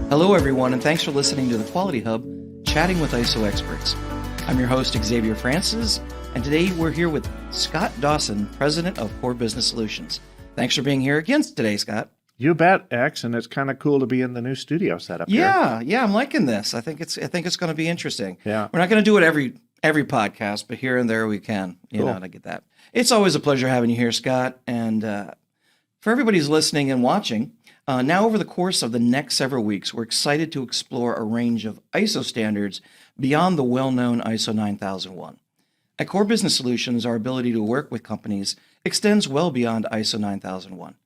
Hello, everyone, and thanks for listening to the Quality Hub, chatting with ISO experts. I'm your host, Xavier Francis, and today we're here with Scott Dawson, President of Core Business Solutions. Thanks for being here again today, Scott. You bet, X, and it's kind of cool to be in the new studio setup here. Yeah, I'm liking this. I think it's going to be interesting. Yeah. We're not going to do it every podcast, but here and there we can. Cool. And I get that. It's always a pleasure having you here, Scott. And for everybody who's listening and watching, now over the course of the next several weeks, we're excited to explore a range of ISO standards beyond the well-known ISO 9001. At Core Business Solutions, our ability to work with companies extends well beyond ISO 9001.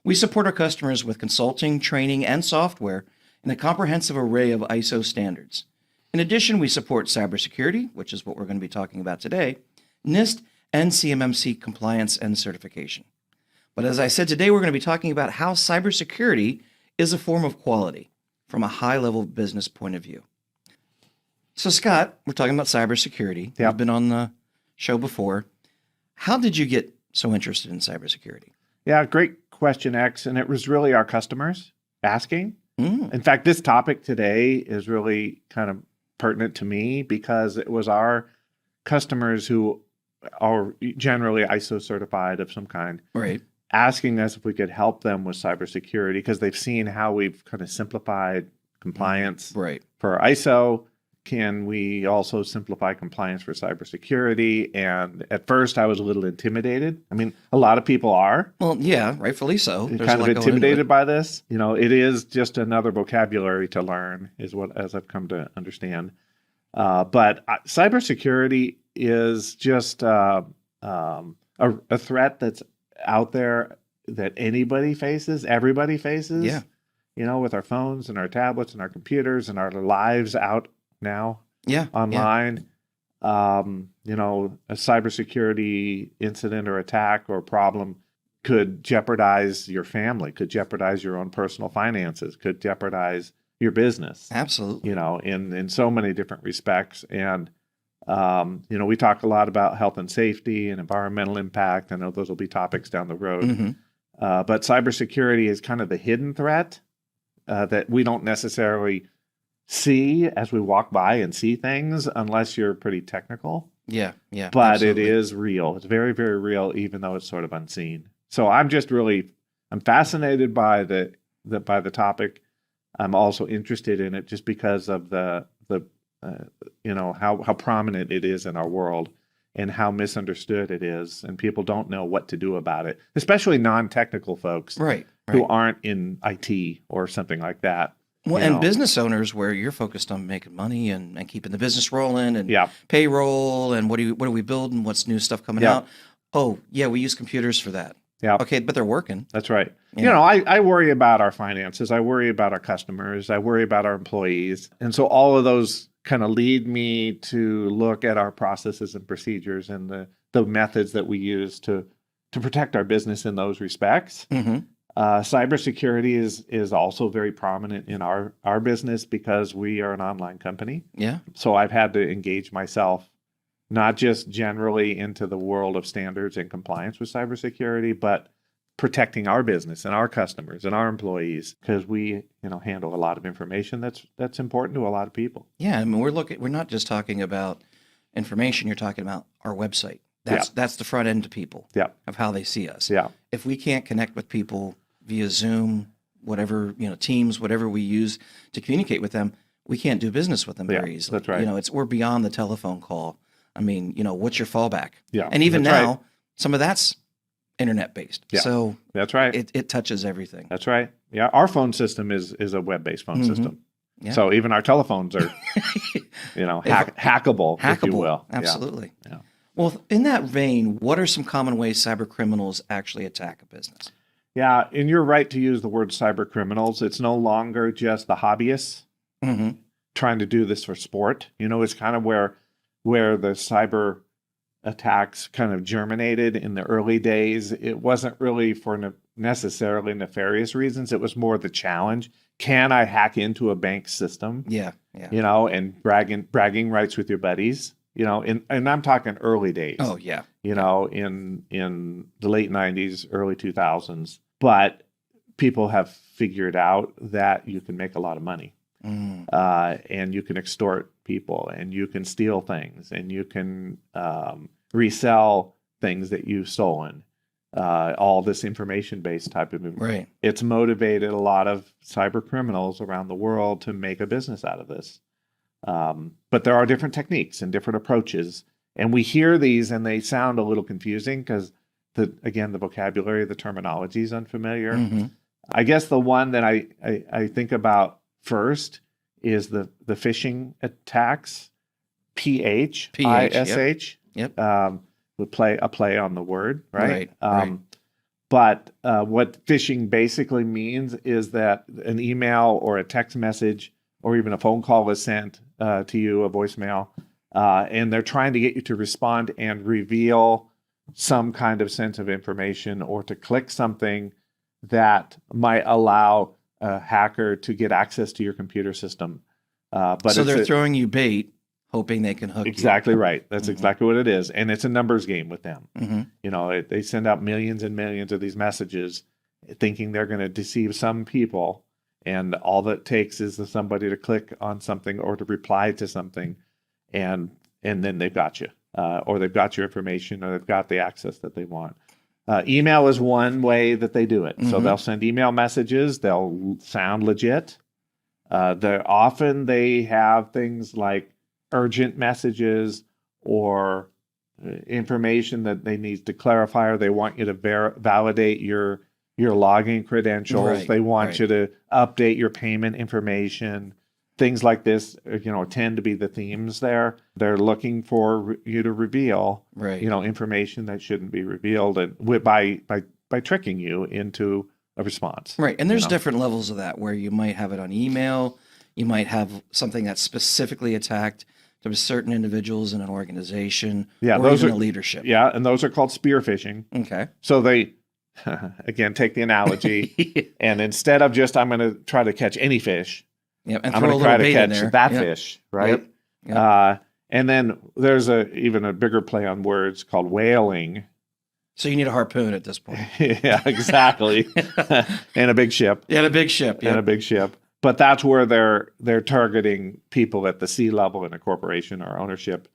We support our customers with consulting, training, and software in a comprehensive array of ISO standards. In addition, we support cybersecurity, which is what we're going to be talking about today, NIST, and CMMC compliance and certification. But as I said, today we're going to be talking about how cybersecurity is a form of quality from a high-level business point of view. So, Scott, we're talking about cybersecurity. Yep. You've been on the show before. How did you get so interested in cybersecurity? Yeah, great question, X. And it was really our customers asking. In fact, this topic today is really kind of pertinent to me because it was our customers who are generally ISO certified of some kind. Right. Asking us if we could help them with cybersecurity because they've seen how we've kind of simplified compliance Right. for ISO. Can we also simplify compliance for cybersecurity? And at first I was a little intimidated. I mean, a lot of people are. Well, yeah, rightfully so. There's Kind a of lot going into intimidated by this. You know, it is just another vocabulary to learn, as I've come to understand. But cybersecurity is just a threat that's out there that anybody faces, everybody faces. Yeah. You know, with our phones and our tablets and our computers and our lives out now. Yeah. Online. You know, a cybersecurity incident or attack or problem could jeopardize your family, could jeopardize your own personal finances, could jeopardize your business. Absolutely. You know, in so many different respects. And, you know, we talk a lot about health and safety and environmental impact. I know those will be topics down the road. Mm-hmm. But cybersecurity is kind of the hidden threat that we don't necessarily see as we walk by and see things unless you're pretty technical. Yeah. But absolutely. it is real. It's very, very real, even though it's sort of unseen. So I'm fascinated by the topic. I'm also interested in it just because of the you know, how prominent it is in our world and how misunderstood it is, and people don't know what to do about it, especially non-technical folks who aren't in IT or something like that. Well, and business owners where you're focused on making money and keeping the business rolling and payroll and what do we build and what's new stuff coming out. Oh, yeah, we use computers for that. Yeah. Okay, but they're working. That's right. You know, I worry about our finances. I worry about our customers. I worry about our employees. And so all of those kind of lead me to look at our processes and procedures and the methods that we use to protect our business in those respects. Mm-hmm. Cybersecurity is also very prominent in our business because we are an online company. Yeah. So I've had to engage myself not just generally into the world of standards and compliance with cybersecurity, but protecting our business and our customers and our employees because we, you know, handle a lot of information that's important to a lot of people. Yeah, I mean, we're not just talking about information. You're talking about our website. That's the front end to people of how they see us. Yeah. If we can't connect with people via Zoom, whatever, you know, Teams, whatever we use to communicate with them, we can't do business with them very easily. That's right. You know, we're beyond the telephone call. I mean, you know, what's your fallback? Yeah. And even that's now, right. some of that's internet based. Yeah. So that's right. It touches everything. That's right. Yeah. Our phone system is a web-based phone system. Yeah. So even our telephones are, you know, hackable, if you will. Absolutely. Yeah. Well, in that vein, what are some common ways cyber criminals actually attack a business? Yeah, and you're right to use the word cyber criminals. It's no longer just the hobbyists trying to do this for sport. You know, it's kind of where the cyber attacks kind of germinated in the early days. It wasn't really for necessarily nefarious reasons. It was more the challenge. Can I hack into a bank system? Yeah. You know, and bragging rights with your buddies. You know, and I'm talking early days. Oh, yeah. You know, in the late 90s, early 2000s. But people have figured out that you can make a lot of money. And you can extort people, and you can steal things, and you can resell things that you've stolen. All this information-based type of movement. Right. It's motivated a lot of cyber criminals around the world to make a business out of this. But there are different techniques and different approaches, and we hear these, and they sound a little confusing because, the vocabulary, the terminology is unfamiliar. Mm-hmm. I guess the one that I think about first is the phishing attacks, PHISH. Yep. Would play on the word, right? Right. But what phishing basically means is that an email or a text message or even a phone call is sent to you, a voicemail, and they're trying to get you to respond and reveal some kind of sensitive information or to click something that might allow a hacker to get access to your computer system. But so they're throwing you bait, hoping they can hook you. Exactly right. That's exactly what it is. And it's a numbers game with them. Mm-hmm. They send out millions and millions of these messages thinking they're going to deceive some people. And all that takes is somebody to click on something or to reply to something. And then they've got you. Or they've got your information, or they've got the access that they want. Email is one way that they do it. Mm-hmm. So they'll send email messages. They'll sound legit. Often they have things like urgent messages or information that they need to clarify, or they want you to validate your login credentials. Right, they want you to update your payment information. Things like this, tend to be the themes there. They're looking for you to reveal, information that shouldn't be revealed, and by tricking you into a response. Right, and there's different levels of that where you might have it on email, you might have something that's specifically attacked to certain individuals in an organization, or those even are a leadership. Yeah, and those are called spear phishing. Okay. So they, again, take the analogy, and instead of just I'm going to try to catch any fish. Yep, and I'm throw going a to try little to bait in catch there. that fish, right? Yep. And then there's even a bigger play on words called whaling. So you need a harpoon at this point. Yeah, exactly. And a big ship. Yeah, and a big ship. Yep. And a big ship. But that's where they're targeting people at the C level in a corporation or ownership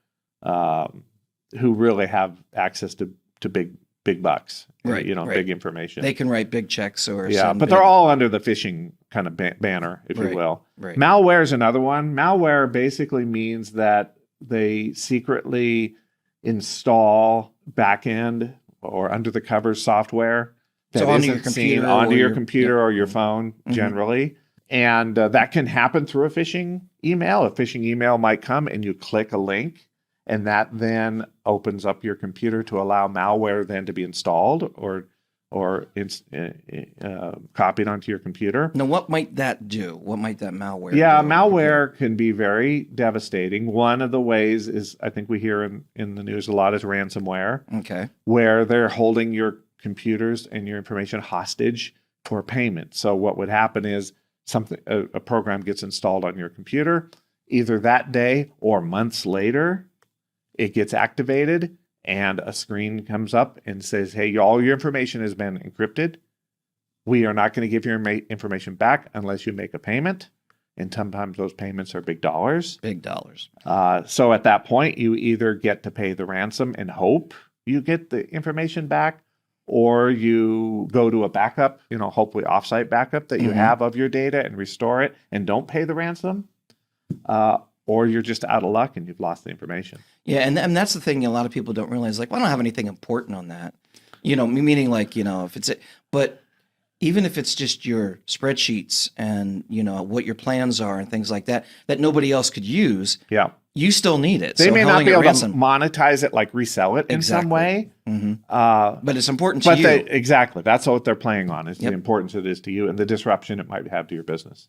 who really have access to big bucks, right? Big information. They can write big checks or but they're all under the phishing kind of banner, if you will. Right. Malware is another one. Malware basically means that they secretly install backend or under the covers software that onto isn't your computer seen onto or your your computer or your phone generally. And that can happen through a phishing email. A phishing email might come and you click a link, and that then opens up your computer to allow malware then to be installed or copied onto your computer. Now, what might that do? What might that malware do? Yeah, malware can be very devastating. One of the ways is, I think we hear in the news a lot, is ransomware. Okay. Where they're holding your computers and your information hostage for payment. So what would happen is a program gets installed on your computer, either that day or months later, it gets activated and a screen comes up and says, hey, all your information has been encrypted. We are not going to give your information back unless you make a payment. And sometimes those payments are big dollars. Big dollars. So at that point, you either get to pay the ransom and hope you get the information back, or you go to a backup, hopefully offsite backup that you have of your data and restore it and don't pay the ransom. Or you're just out of luck and you've lost the information. Yeah, and that's the thing a lot of people don't realize. Like, well, I don't have anything important on that. Meaning like, if it's but even if it's just your spreadsheets and, what your plans are and things like that nobody else could use. Yeah. You still need it. They may not be able to monetize it, like resell it in some way. Mm-hmm. But it's important to you. Exactly. That's what they're playing on, is the importance it is to you and the disruption it might have to your business.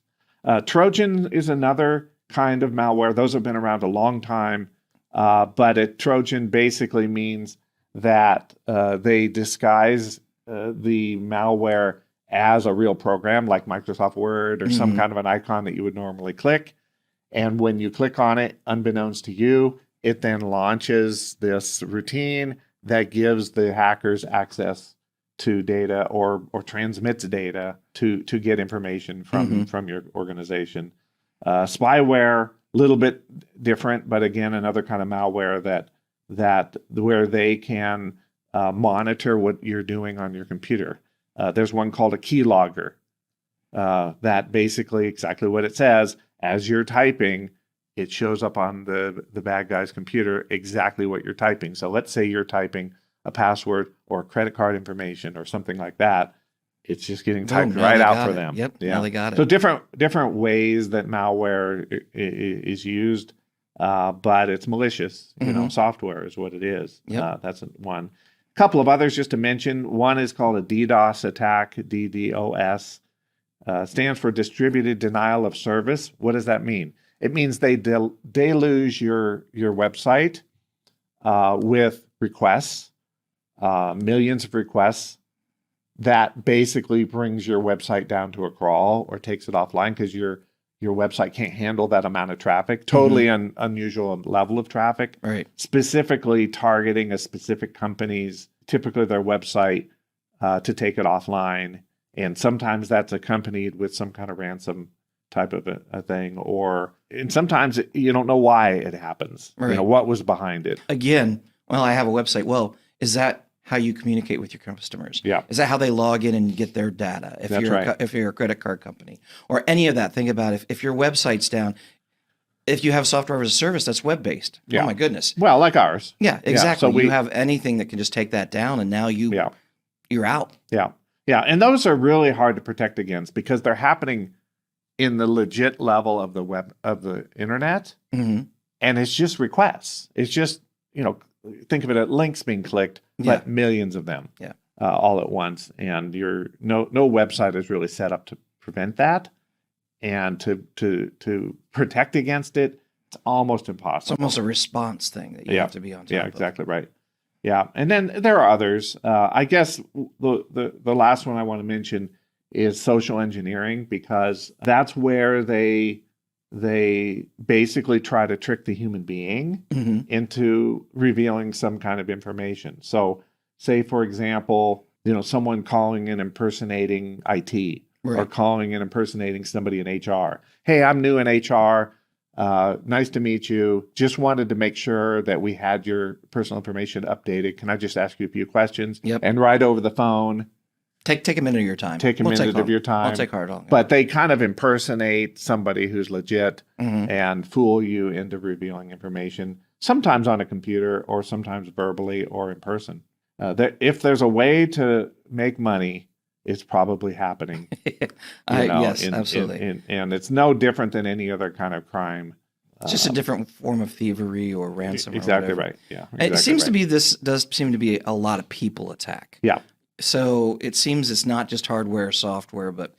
Trojan is another kind of malware. Those have been around a long time. But a Trojan basically means that they disguise the malware as a real program, like Microsoft Word or some kind of an icon that you would normally click. And when you click on it, unbeknownst to you, it then launches this routine that gives the hackers access to data or transmits data to get information from your organization. Spyware, a little bit different, but again, another kind of malware that where they can monitor what you're doing on your computer. There's one called a keylogger that basically exactly what it says. As you're typing, it shows up on the bad guy's computer exactly what you're typing. So let's say you're typing a password or credit card information or something like that. It's just getting typed right out for them. Yep. Yeah. Now they got it. So different ways that malware is used, but it's malicious. Software is what it is. Yep. That's one. A couple of others just to mention. One is called a DDoS attack. DDoS stands for Distributed Denial of Service. What does that mean? It means they deluge your website with requests, millions of requests. That basically brings your website down to a crawl or takes it offline because your website can't handle that amount of traffic. Totally unusual level of traffic. Right. Specifically targeting a specific company's, typically their website, to take it offline. And sometimes that's accompanied with some kind of ransom type of a thing, and sometimes you don't know why it happens. Right. What was behind it. Again, well, I have a website. Well, is that how you communicate with your customers? Yeah. Is that how they log in and get their data? If That's you're right. if you're a credit card company or any of that, think about if your website's down. If you have software as a service that's web-based, Yeah. oh my goodness. Well, like ours. Yeah, exactly. So you have anything that can just take that down, and now you're out. Yeah. And those are really hard to protect against because they're happening in the legit level of the web of the internet, and it's just requests. It's just think of it as links being clicked, but millions of them, all at once, and no website is really set up to prevent that, and to protect against it, it's almost impossible. It's almost a response thing that you have to be on top of. Yeah, exactly right. Yeah, and then there are others. I guess the last one I want to mention is social engineering, because that's where they basically try to trick the human being into revealing some kind of information. So, say for example, someone calling and impersonating IT, or calling and impersonating somebody in HR. Hey, I'm new in HR. Nice to meet you. Just wanted to make sure that we had your personal information updated. Can I just ask you a few questions? Yep. And right over the phone. Take a minute of your time. Take a minute of your time. I'll take hard on. But they kind of impersonate somebody who's legit and fool you into revealing information, sometimes on a computer or sometimes verbally or in person. If there's a way to make money, it's probably happening. Yes, absolutely. And it's no different than any other kind of crime. It's just a different form of thievery or ransom. Exactly or right. Yeah. Exactly it seems right. to be does seem to be a lot of people attack. Yeah. So it seems it's not just hardware or software, but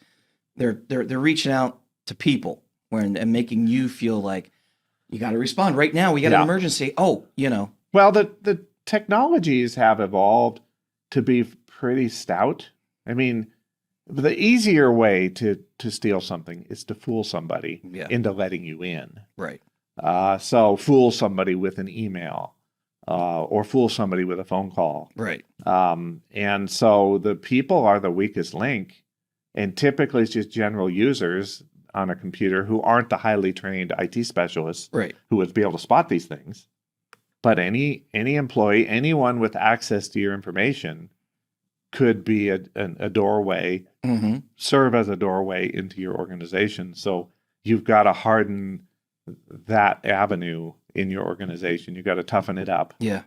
they're reaching out to people and making you feel like you got to respond right now. We got an emergency. Oh, Well, the technologies have evolved to be pretty stout. I mean, the easier way to steal something is to fool somebody into letting you in. Right. So fool somebody with an email. Or fool somebody with a phone call. Right. And so the people are the weakest link, and typically it's just general users on a computer who aren't the highly trained IT specialists who would be able to spot these things. But any employee, anyone with access to your information could be a doorway, serve as a doorway into your organization. So you've got to harden that avenue in your organization. You've got to toughen it up. Yeah.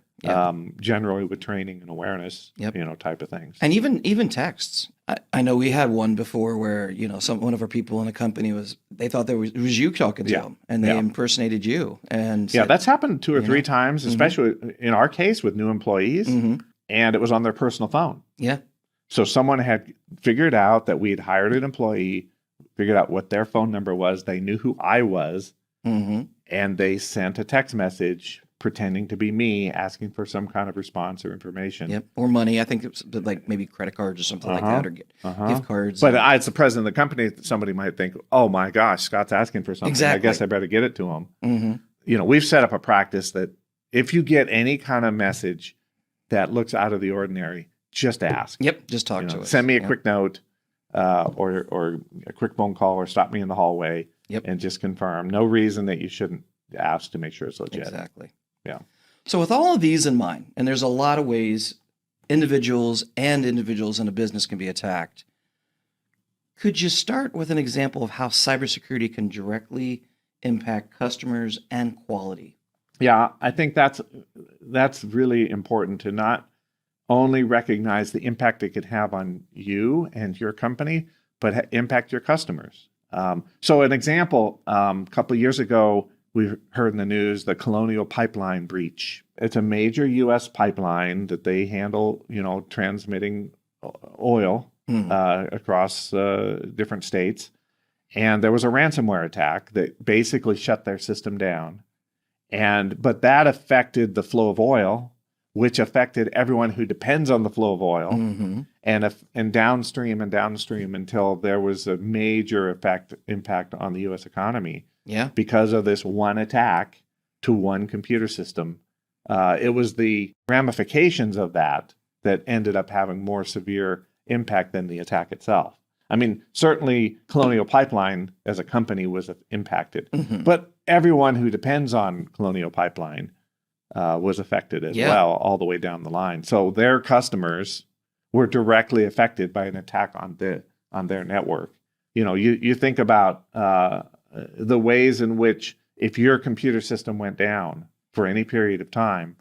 Generally with training and awareness, type of things. And even texts. I know we had one before where, one of our people in the company they thought it was you talking to them, and they impersonated you. And that's happened 2 or 3 times, especially in our case with new employees, and it was on their personal phone. Yeah. So someone had figured out that we had hired an employee, figured out what their phone number was. They knew who I was. And they sent a text message pretending to be me, asking for some kind of response or information. Yep. Or money. I think it's like maybe credit cards or something like that, or gift cards. But as the president of the company, somebody might think, oh my gosh, Scott's asking for something. Exactly. I guess I better get it to him. We've set up a practice that if you get any kind of message that looks out of the ordinary, just ask. Yep. Just talk to us. Send me a Yep. quick note or a quick phone call or stop me in the hallway Yep. and just confirm. No reason that you shouldn't ask to make sure it's legit. Exactly. Yeah. So with all of these in mind, and there's a lot of ways individuals in a business can be attacked, could you start with an example of how cybersecurity can directly impact customers and quality? Yeah, I think that's really important to not only recognize the impact it could have on you and your company, but impact your customers. So an example, a couple of years ago, we heard in the news the Colonial pipeline breach. It's a major U.S. pipeline that they handle, transmitting oil across different states. And there was a ransomware attack that basically shut their system down. But that affected the flow of oil, which affected everyone who depends on the flow of oil, and downstream until there was a major impact on the U.S. economy. Yeah. Because of this one attack to one computer system. It was the ramifications of that ended up having more severe impact than the attack itself. I mean, certainly Colonial Pipeline as a company was impacted, but everyone who depends on Colonial Pipeline was affected as well, all the way down the line. So their customers were directly affected by an attack on their network. You think about the ways in which, if your computer system went down for any period of time,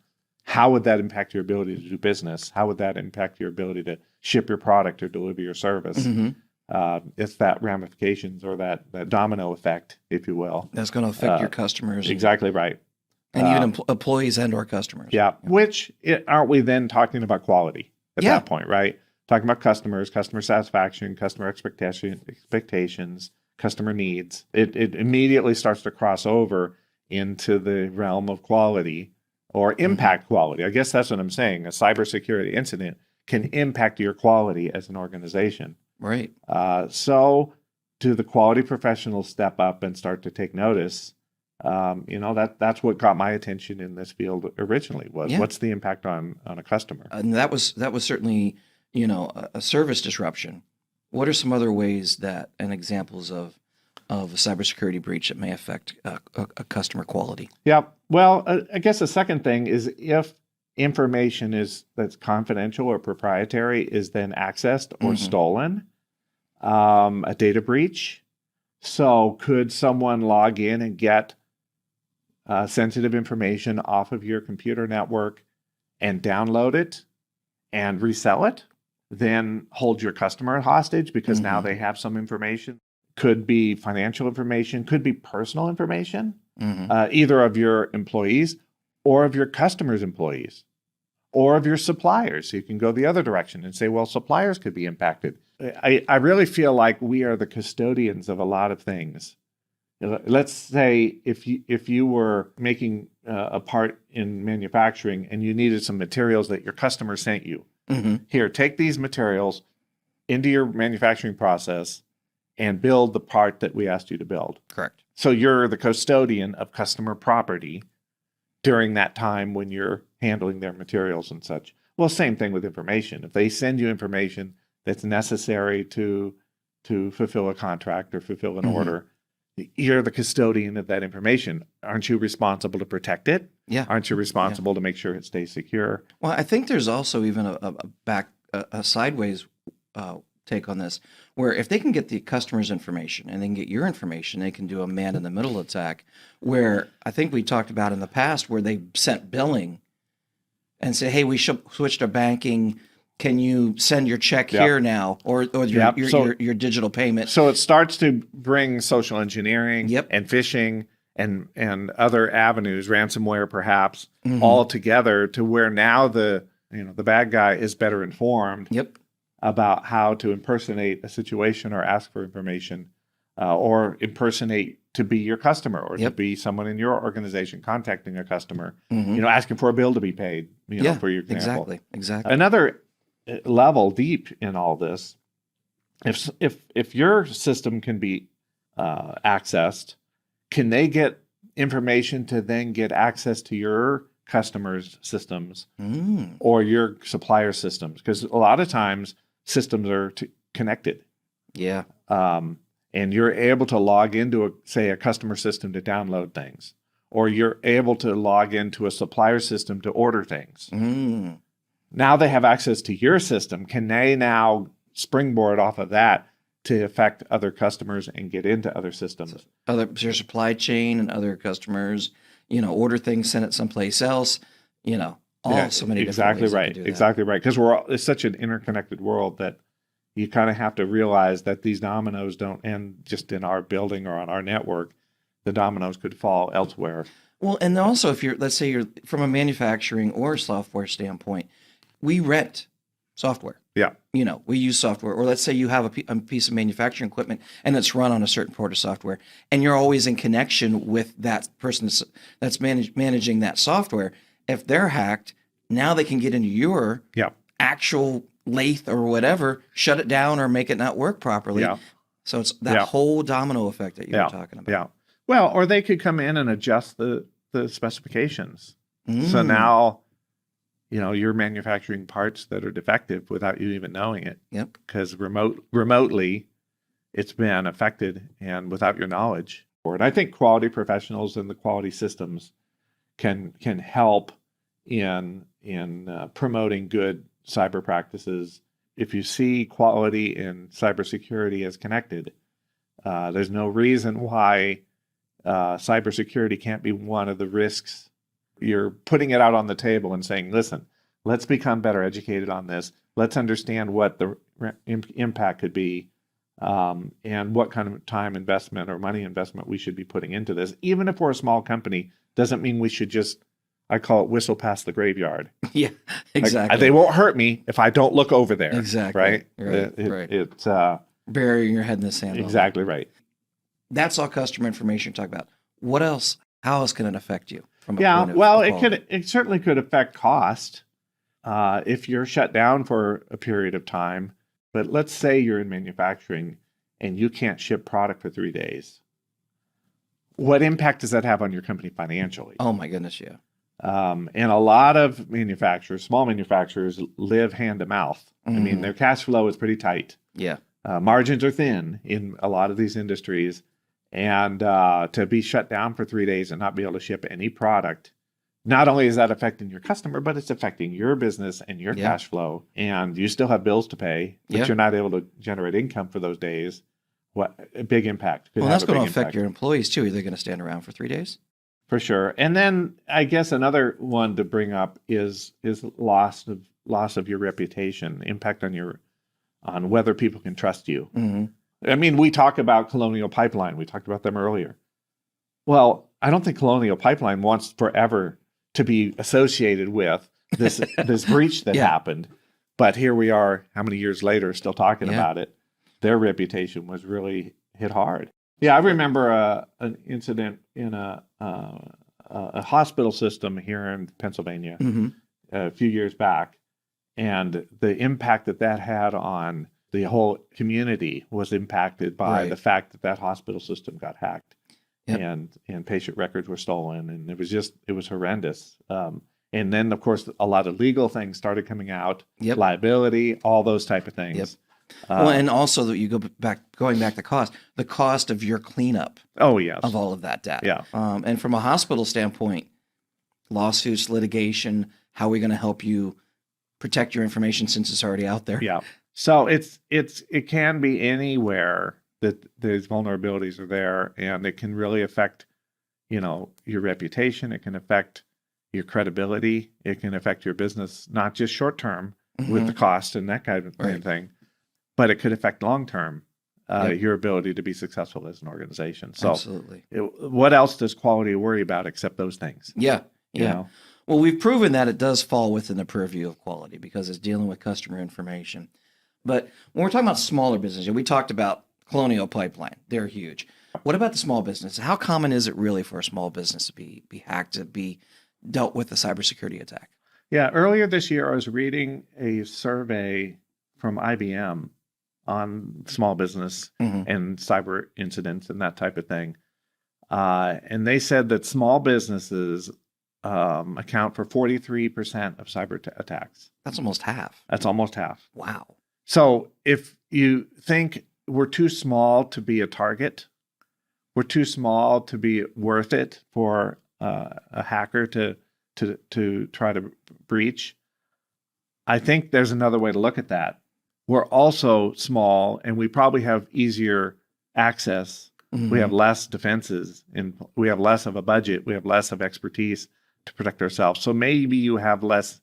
how would that impact your ability to do business? How would that impact your ability to ship your product or deliver your service? It's that ramifications or that domino effect, if you will. That's going to affect your customers. Exactly right. And even employees and or customers. Yeah. Which, aren't we then talking about quality at that point, right? Talking about customers, customer satisfaction, customer expectations, customer needs. It immediately starts to cross over into the realm of quality or impact quality. I guess that's what I'm saying. A cybersecurity incident can impact your quality as an organization. Right. So do the quality professionals step up and start to take notice? That's what caught my attention in this field originally was what's the impact on a customer? And that was certainly, a service disruption. What are some other ways and examples of a cybersecurity breach that may affect a customer quality? Yeah. Well, I guess the second thing is if information that's confidential or proprietary is then accessed or stolen, a data breach. So could someone log in and get sensitive information off of your computer network and download it and resell it? Then hold your customer hostage because now they have some information. Could be financial information, could be personal information, either of your employees or of your customers' employees or of your suppliers. So you can go the other direction and say, well, suppliers could be impacted. I really feel like we are the custodians of a lot of things. Let's say if you were making a part in manufacturing and you needed some materials that your customer sent you. Here, take these materials into your manufacturing process and build the part that we asked you to build. Correct. So you're the custodian of customer property during that time when you're handling their materials and such. Well, same thing with information. If they send you information that's necessary to fulfill a contract or fulfill an order, you're the custodian of that information. Aren't you responsible to protect it? Yeah. Aren't you responsible to make sure it stays secure? Well, I think there's also even a sideways take on this, where if they can get the customer's information and they can get your information, they can do a man-in-the-middle attack, where I think we talked about in the past where they sent billing and say, hey, we switched our banking. Can you send your check here now, or your digital payment? So it starts to bring social engineering and phishing and other avenues, ransomware perhaps, all together to where now the bad guy is better informed about how to impersonate a situation or ask for information, or impersonate to be your customer or to be someone in your organization contacting a customer, asking for a bill to be paid, for your example. Exactly. Another level deep in all this, if your system can be accessed, can they get information to then get access to your customers' systems Mm. or your supplier systems, because a lot of times systems are connected. Yeah. And you're able to log into, say, a customer system to download things, or you're able to log into a supplier system to order things. Mm. Now they have access to your system. Can they now springboard off of that to affect other customers and get into other systems? Your supply chain and other customers, order things, send it someplace else, so many different exactly ways you right. can do that. Exactly right. Because it's such an interconnected world that you kind of have to realize that these dominoes don't end just in our building or on our network. The dominoes could fall elsewhere. Well, and also let's say you're from a manufacturing or software standpoint, we rent software. Yeah. We use software, or let's say you have a piece of manufacturing equipment and it's run on a certain part of software, and you're always in connection with that person that's managing that software. If they're hacked, now they can get into your actual lathe or whatever, shut it down or make it not work properly. Yeah. So it's that whole domino effect that you were talking about. Yeah. Well, or they could come in and adjust the specifications. Mm. So now, you're manufacturing parts that are defective without you even knowing it. Yep. Because remotely, it's been affected and without your knowledge. And I think quality professionals and the quality systems can help in promoting good cyber practices. If you see quality in cybersecurity as connected, there's no reason why cybersecurity can't be one of the risks. You're putting it out on the table and saying, listen, let's become better educated on this. Let's understand what the impact could be, and what kind of time investment or money investment we should be putting into this. Even if we're a small company, doesn't mean we should just, I call it, whistle past the graveyard. Yeah, exactly. They won't hurt me if I don't look over there. Exactly. Right? Right. It's burying your head in the sand. Exactly right. That's all customer information you're talking about. What else? How else can it affect you? It certainly could affect cost if you're shut down for a period of time. But let's say you're in manufacturing and you can't ship product for 3 days. What impact does that have on your company financially? Oh my goodness, yeah. And a lot of manufacturers, small manufacturers, live hand to mouth. Mm-hmm. I mean, their cash flow is pretty tight. Yeah. Margins are thin in a lot of these industries. And to be shut down for 3 days and not be able to ship any product, not only is that affecting your customer, but it's affecting your business and your cash flow. And you still have bills to pay, but you're not able to generate income for those days. What a big impact. Well, that's going to affect your employees too. Are they going to stand around for 3 days? For sure. And then I guess another one to bring up is loss of your reputation, impact on whether people can trust you. Mm-hmm. I mean, we talk about Colonial Pipeline. We talked about them earlier. Well, I don't think Colonial Pipeline wants forever to be associated with this breach that happened. But here we are, how many years later, still talking about it. Their reputation was really hit hard. Yeah, I remember an incident in a hospital system here in Pennsylvania a few years back, and the impact that had on the whole community was impacted by the fact that hospital system got hacked, and patient records were stolen, and it was horrendous. And then, of course, a lot of legal things started coming out, liability, all those type of things. Yep. Well, and also that you going back to the cost of your cleanup. Oh, yes. Of all of that data. Yeah. And from a hospital standpoint, lawsuits, litigation, how are we going to help you protect your information since it's already out there? Yeah. So it can be anywhere that these vulnerabilities are there, and it can really affect, your reputation. It can affect your credibility. It can affect your business, not just short term with the cost and that kind of thing, but it could affect long term your ability to be successful as an organization. So, absolutely. What else does quality worry about except those things? Yeah. You know? Well, we've proven that it does fall within the purview of quality because it's dealing with customer information. But when we're talking about smaller businesses, we talked about Colonial Pipeline. They're huge. What about the small business? How common is it really for a small business to be hacked, to be dealt with a cybersecurity attack? Yeah, earlier this year, I was reading a survey from IBM on small business and cyber incidents and that type of thing. And they said that small businesses account for 43% of cyber attacks. That's almost half. That's almost half. Wow. So if you think we're too small to be a target, we're too small to be worth it for a hacker to try to breach, I think there's another way to look at that. We're also small, and we probably have easier access. Mm-hmm. We have less defenses, and we have less of a budget. We have less of expertise to protect ourselves. So maybe you have less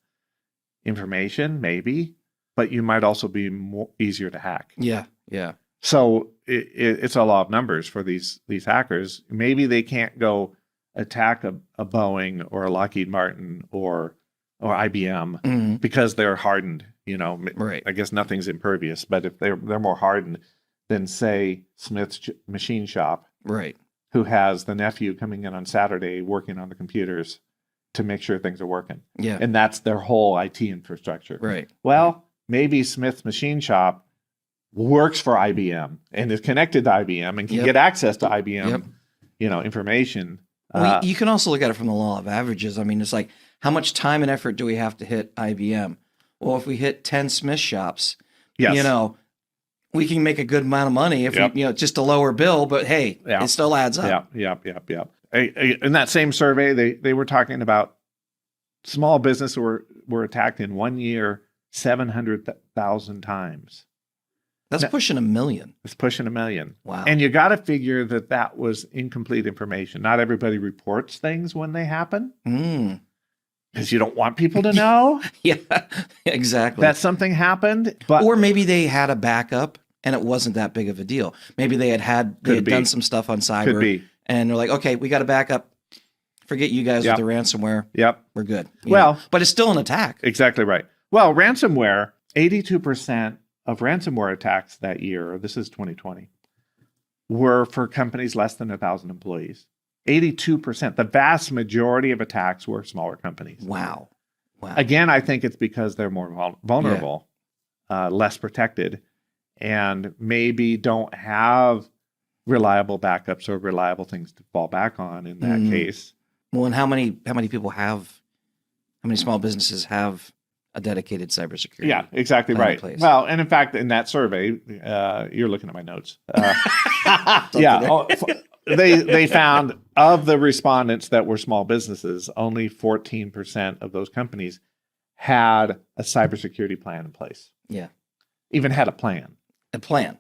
information, maybe, but you might also be easier to hack. Yeah, yeah. So it's a law of numbers for these hackers. Maybe they can't go attack a Boeing or a Lockheed Martin or IBM because they're hardened. Right. I guess nothing's impervious, but if they're more hardened than, say, Smith's machine shop, right, who has the nephew coming in on Saturday working on the computers to make sure things are working. Yeah. And that's their whole IT infrastructure. Right. Well, maybe Smith's machine shop works for IBM and is connected to IBM and can get access to IBM, information. Well, you can also look at it from the law of averages. I mean, it's like, how much time and effort do we have to hit IBM? Well, if we hit 10 Smith shops, we can make a good amount of money if we, just a lower bill, but hey, it still adds up. Yeah. In that same survey, they were talking about small business were attacked in 1 year 700,000 times. That's pushing 1 million. It's pushing 1 million. Wow. And you got to figure that was incomplete information. Not everybody reports things when they happen. Because you don't want people to know. Yeah, exactly. That something happened. Or maybe they had a backup and it wasn't that big of a deal. Maybe they had done some stuff on cyber. Could be. And they're like, okay, we got a backup. Forget you guys with the ransomware. Yep. We're good. But it's still an attack. Exactly right. Well, ransomware, 82% of ransomware attacks that year, this is 2020, were for companies less than 1,000 employees. 82%. The vast majority of attacks were smaller companies. Wow. Again, I think it's because they're more vulnerable, less protected, and maybe don't have reliable backups or reliable things to fall back on in that case. Well, and how many small businesses have a dedicated cybersecurity? Yeah, exactly right. Well, and in fact, in that survey, you're looking at my notes. They found of the respondents that were small businesses, only 14% of those companies had a cybersecurity plan in place. Yeah. Even had a plan. A plan.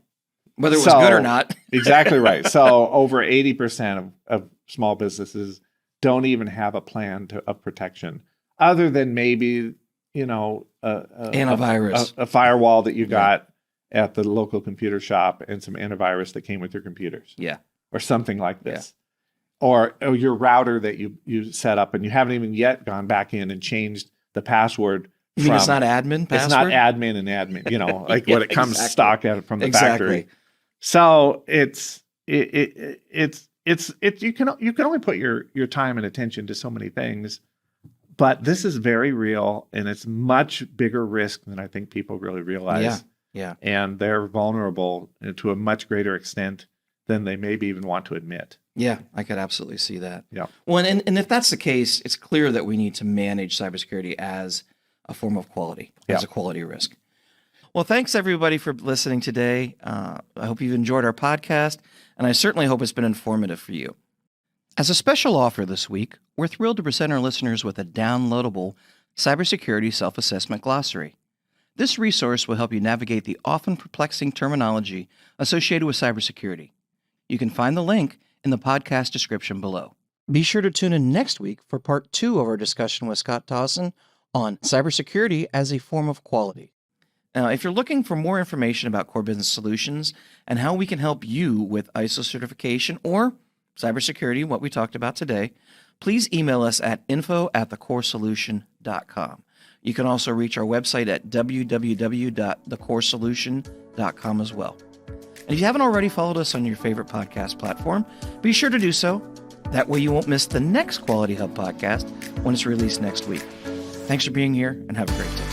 Whether it was good or not. Exactly right. So over 80% of small businesses don't even have a plan of protection, other than maybe, antivirus, a firewall that you got at the local computer shop and some antivirus that came with your computers. Yeah. Or something like this. Or your router that you set up and you haven't even yet gone back in and changed the password. You mean it's not admin password? It's not admin and admin, like what it comes stock out from the factory. So it's you can only put your time and attention to so many things, but this is very real and it's much bigger risk than I think people really realize. Yeah. And they're vulnerable to a much greater extent than they maybe even want to admit. Yeah, I could absolutely see that. Yeah. Well, and if that's the case, it's clear that we need to manage cybersecurity as a form of quality, as a quality risk. Well, thanks everybody for listening today. I hope you've enjoyed our podcast, and I certainly hope it's been informative for you. As a special offer this week, we're thrilled to present our listeners with a downloadable cybersecurity self-assessment glossary. This resource will help you navigate the often perplexing terminology associated with cybersecurity. You can find the link in the podcast description below. Be sure to tune in next week for part 2 of our discussion with Scott Dawson on cybersecurity as a form of quality. Now, if you're looking for more information about Core Business Solutions and how we can help you with ISO certification or cybersecurity, what we talked about today, please email us at info@thecoresolution.com. You can also reach our website at www.thecoresolution.com as well. And if you haven't already followed us on your favorite podcast platform, be sure to do so. That way you won't miss the next Quality Hub podcast when it's released next week. Thanks for being here and have a great day.